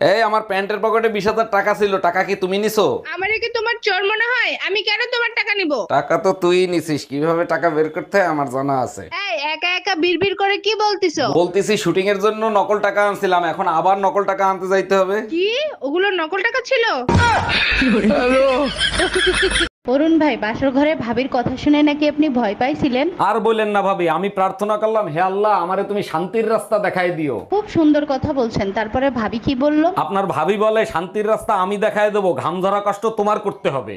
এই আমার প্যান্টের পকেটে 20,000 টাকা ছিল, টাকা কি তুমি নিছো? আমারে কি তোমার চোর মনে হয়? আমি কেন তোমার টাকা নিব? টাকা তো তুই নিছিস, কিভাবে টাকা বের করতে হয় আমার জানা আছে। এই একা একা বিড়বিড় করে কি বলতিছো? বলতেছি শুটিং এর জন্য নকল টাকা আনছিলাম, এখন আবার নকল টাকা আনতে যাইতে হবে। কি ওগুলো নকল টাকা ছিল? অরুণ ভাই, বাসর ঘরে ভাবির কথা শুনে নাকি আপনি ভয় পাইছিলেন? আর বললেন না ভাবি, আমি প্রার্থনা করলাম, হে আল্লাহ আমারে তুমি শান্তির রাস্তা দেখাই দিও। খুব সুন্দর কথা বলছেন, তারপরে ভাবি কি বলল? আপনার ভাবি বলে শান্তির রাস্তা আমি দেখাই দেবো, ঘাম ধরা কষ্ট তোমার করতে হবে।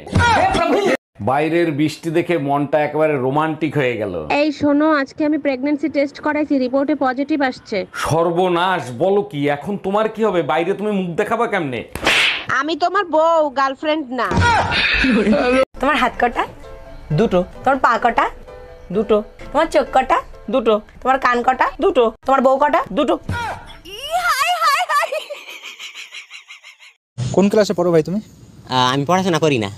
বাইরের বৃষ্টি দেখে মনটা একেবারে রোমান্টিক হয়ে গেল। এই শোনো, আজকে আমি প্রেগন্যান্সি টেস্ট করাইছি, রিপোর্টে পজিটিভ আসছে। সর্বনাশ, বলো কি? এখন তোমার কি হবে? বাইরে তুমি মুখ দেখাবা কেমনে? আমি তোমার বউ, গার্লফ্রেন্ড না। তোমার হাত কটা? দুটো। তোমার পা কটা? দুটো। তোমার চোখ কটা? দুটো। তোমার কান কটা? দুটো। তোমার বউ কটা? দুটো। কোন ক্লাসে পড়ো ভাই তুমি? আমি পড়াশোনা করি না।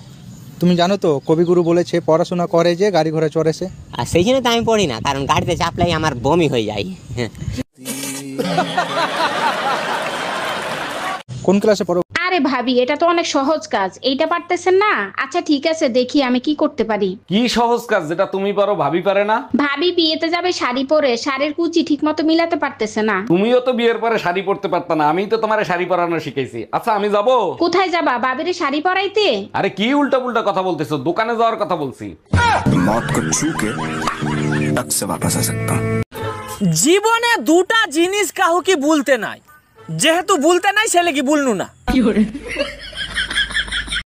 তুমি জানো তো কবিগুরু বলেছে পড়াশোনা করে যে গাড়ি ঘোড়া চড়েছে। আর সেই জন্য তো আমি পড়ি না, কারণ গাড়িতে চাপলাই আমার বমি হয়ে যায়। কোন ক্লাসে পড়ো? আরে ভাবি, এটা তো অনেক সহজ কাজ, এইটা পারতেছেন না? আচ্ছা ঠিক আছে, দেখি আমি কি করতে পারি। কি সহজ কাজ যেটা তুমি পারো ভাবি পারে না? ভাবি বিয়েতে যাবে শাড়ি পরে, শাড়ির কুচি ঠিক মতো মিলাতে পারতেছে না। তুমিও তো বিয়ের পরে শাড়ি পরতে পারতা না, আমি তো তোমারে শাড়ি পরানো শিখাইছি। আচ্ছা আমি যাব। কোথায় যাবা? বাবিরে শাড়ি পরাইতে? আরে কি উল্টা পুল্টা কথা বলতেছো, দোকানে যাওয়ার কথা বলছি। मौत को छू के टक से वापस आ सकता हूँ। জীবনে দুটা জিনিস কাহু কি ভুলতে নাই, যেহেতু ভুলতে নাই সেলে কি ভুলনু না।